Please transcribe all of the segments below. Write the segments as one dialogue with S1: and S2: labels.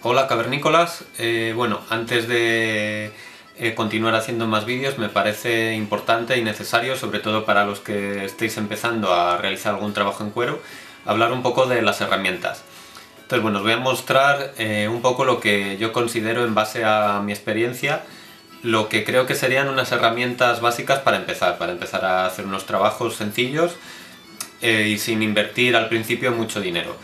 S1: Hola cavernícolas, bueno, antes de continuar haciendo más vídeos me parece importante y necesario, sobre todo para los que estéis empezando a realizar algún trabajo en cuero, hablar un poco de las herramientas. Entonces bueno, os voy a mostrar un poco lo que yo considero en base a mi experiencia, lo que creo que serían unas herramientas básicas para empezar a hacer unos trabajos sencillos y sin invertir al principio mucho dinero.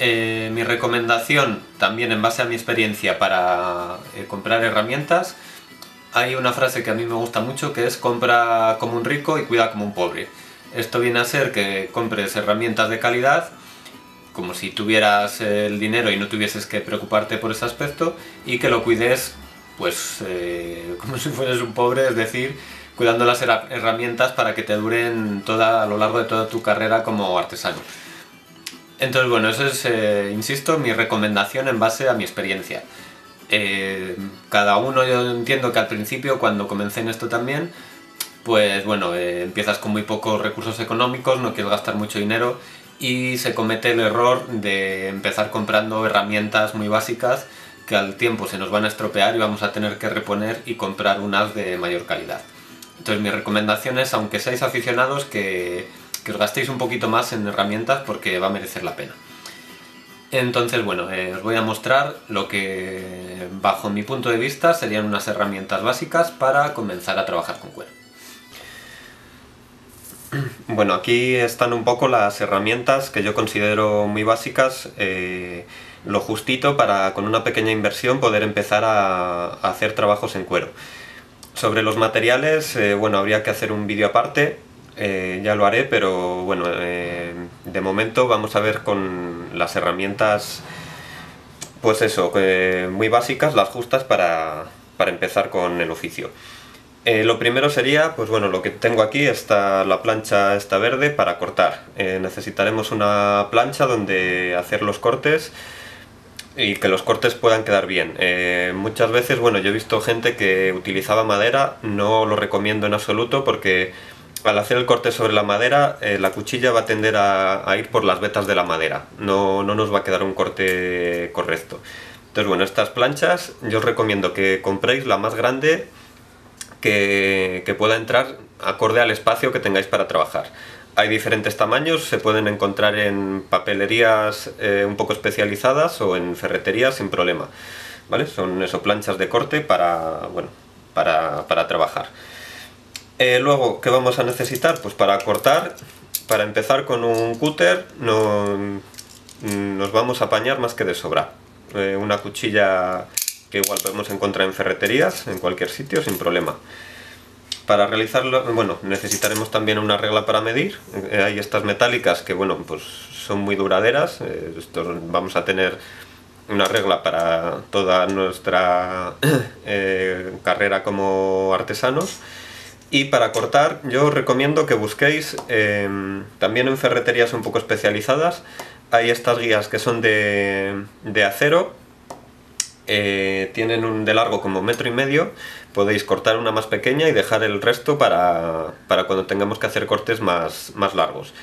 S1: Mi recomendación, también en base a mi experiencia para comprar herramientas, hay una frase que a mí me gusta mucho que es compra como un rico y cuida como un pobre. Esto viene a ser que compres herramientas de calidad, como si tuvieras el dinero y no tuvieses que preocuparte por ese aspecto, y que lo cuides pues como si fueres un pobre, es decir, cuidando las herramientas para que te duren a lo largo de toda tu carrera como artesano. Entonces bueno, eso es, insisto, mi recomendación en base a mi experiencia. Cada uno, yo entiendo que al principio, cuando comencé en esto también, pues bueno, empiezas con muy pocos recursos económicos, no quieres gastar mucho dinero y se comete el error de empezar comprando herramientas muy básicas que al tiempo se nos van a estropear y vamos a tener que reponer y comprar unas de mayor calidad. Entonces mi recomendación es, aunque seáis aficionados, que os gastéis un poquito más en herramientas porque va a merecer la pena. Entonces bueno, os voy a mostrar lo que bajo mi punto de vista serían unas herramientas básicas para comenzar a trabajar con cuero. Bueno, aquí están un poco las herramientas que yo considero muy básicas, lo justito para con una pequeña inversión poder empezar a hacer trabajos en cuero. Sobre los materiales, bueno, habría que hacer un vídeo aparte, ya lo haré, pero bueno, de momento vamos a ver con las herramientas, pues eso, muy básicas, las justas para empezar con el oficio. Lo primero sería, pues bueno, lo que tengo aquí, está la plancha esta verde para cortar. Necesitaremos una plancha donde hacer los cortes y que los cortes puedan quedar bien. Muchas veces, bueno, yo he visto gente que utilizaba madera, no lo recomiendo en absoluto porque al hacer el corte sobre la madera, la cuchilla va a tender a ir por las vetas de la madera, no nos va a quedar un corte correcto. Entonces bueno, estas planchas yo os recomiendo que compréis la más grande que pueda entrar acorde al espacio que tengáis para trabajar. Hay diferentes tamaños, se pueden encontrar en papelerías un poco especializadas o en ferreterías sin problema, ¿vale? Son eso, planchas de corte para, bueno, para trabajar. Luego, ¿qué vamos a necesitar? Pues para cortar, para empezar con un cúter, nos vamos a apañar más que de sobra. Una cuchilla que igual podemos encontrar en ferreterías, en cualquier sitio, sin problema. Para realizarlo, bueno, necesitaremos también una regla para medir. Hay estas metálicas que, bueno, pues son muy duraderas. Vamos a tener una regla para toda nuestra carrera como artesanos. Y para cortar, yo os recomiendo que busquéis, también en ferreterías un poco especializadas, hay estas guías que son de acero. Tienen un de largo como 1,5 m, podéis cortar una más pequeña y dejar el resto para cuando tengamos que hacer cortes más largos.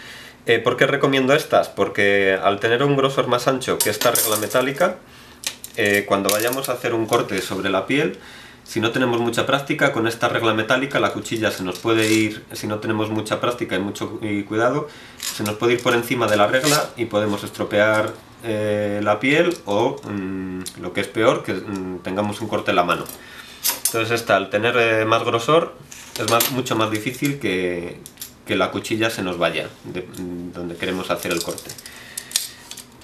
S1: ¿Por qué recomiendo estas? Porque al tener un grosor más ancho que esta regla metálica, cuando vayamos a hacer un corte sobre la piel, si no tenemos mucha práctica, con esta regla metálica la cuchilla se nos puede ir, si no tenemos mucha práctica y cuidado, se nos puede ir por encima de la regla y podemos estropear la piel o, lo que es peor, que tengamos un corte en la mano. Entonces esta, al tener más grosor, es mucho más difícil que la cuchilla se nos vaya de donde queremos hacer el corte.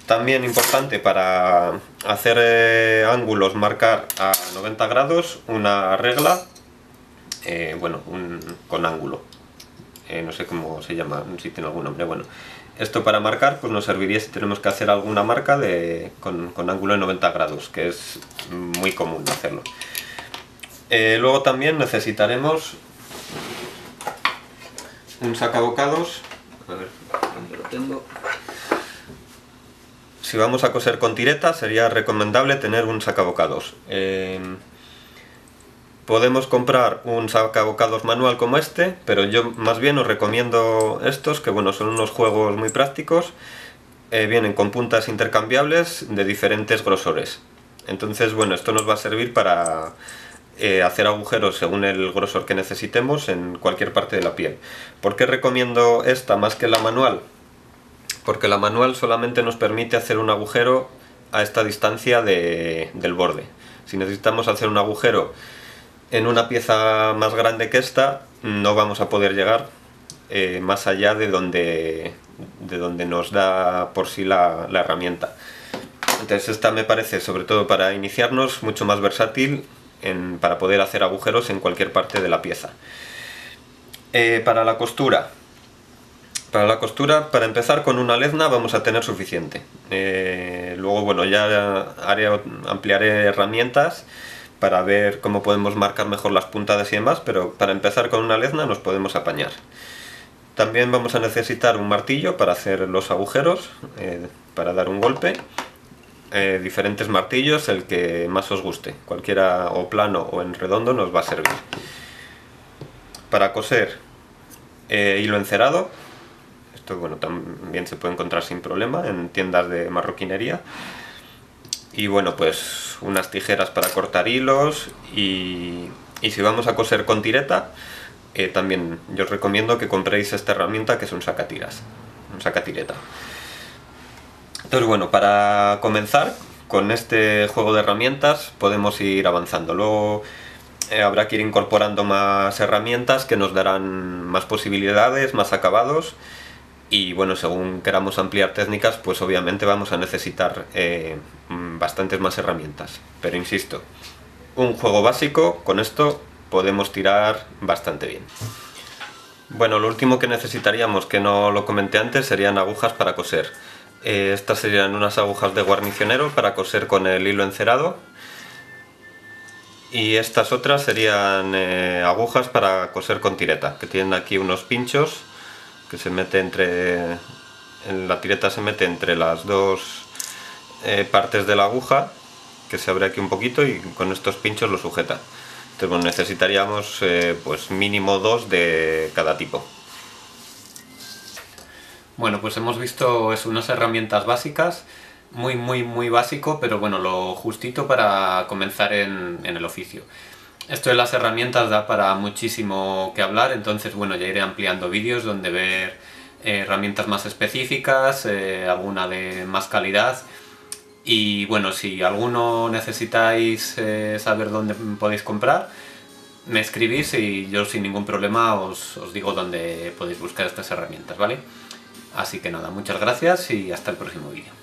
S1: También importante para hacer ángulos, marcar a 90 grados, una regla, bueno, con ángulo. No sé cómo se llama, si tiene algún nombre. Bueno, esto para marcar pues nos serviría si tenemos que hacer alguna marca con ángulo de 90 grados, que es muy común hacerlo. Luego también necesitaremos un sacabocados. A ver, ¿dónde lo tengo? Si vamos a coser con tireta, sería recomendable tener un sacabocados. Podemos comprar un sacabocados manual como este, pero yo más bien os recomiendo estos, que bueno, son unos juegos muy prácticos. Vienen con puntas intercambiables de diferentes grosores. Entonces, bueno, esto nos va a servir para hacer agujeros según el grosor que necesitemos en cualquier parte de la piel. ¿Por qué recomiendo esta más que la manual? Porque la manual solamente nos permite hacer un agujero a esta distancia del borde. Si necesitamos hacer un agujero en una pieza más grande que esta, no vamos a poder llegar más allá de donde nos da por sí la herramienta. Entonces esta me parece, sobre todo para iniciarnos, mucho más versátil para poder hacer agujeros en cualquier parte de la pieza. Para la costura, para empezar con una lezna vamos a tener suficiente. Luego, bueno, ya ampliaré herramientas para ver cómo podemos marcar mejor las puntadas y demás, pero para empezar con una lezna nos podemos apañar. También vamos a necesitar un martillo para hacer los agujeros, para dar un golpe. Diferentes martillos, el que más os guste, cualquiera, o plano o en redondo, nos va a servir. Para coser, hilo encerado. Esto, bueno, también se puede encontrar sin problema en tiendas de marroquinería. Y bueno, pues unas tijeras para cortar hilos, y si vamos a coser con tireta, también yo os recomiendo que compréis esta herramienta, que es un sacatireta. Entonces, bueno, para comenzar con este juego de herramientas podemos ir avanzando. Luego habrá que ir incorporando más herramientas que nos darán más posibilidades, más acabados, y bueno, según queramos ampliar técnicas, pues obviamente vamos a necesitar bastantes más herramientas. Pero insisto, un juego básico, con esto podemos tirar bastante bien. Bueno, lo último que necesitaríamos, que no lo comenté antes, serían agujas para coser. Estas serían unas agujas de guarnicionero para coser con el hilo encerado, y estas otras serían agujas para coser con tireta, que tienen aquí unos pinchos que se mete la tireta se mete entre las dos partes de la aguja, que se abre aquí un poquito, y con estos pinchos lo sujeta. Entonces, bueno, necesitaríamos pues mínimo 2 de cada tipo. Bueno, pues hemos visto unas herramientas básicas, muy básico, pero bueno, lo justito para comenzar en el oficio. Esto de las herramientas da para muchísimo que hablar, entonces bueno, ya iré ampliando vídeos donde ver herramientas más específicas, alguna de más calidad. Y bueno, si alguno necesitáis saber dónde podéis comprar, me escribís y yo sin ningún problema os digo dónde podéis buscar estas herramientas, ¿vale? Así que nada, muchas gracias y hasta el próximo vídeo.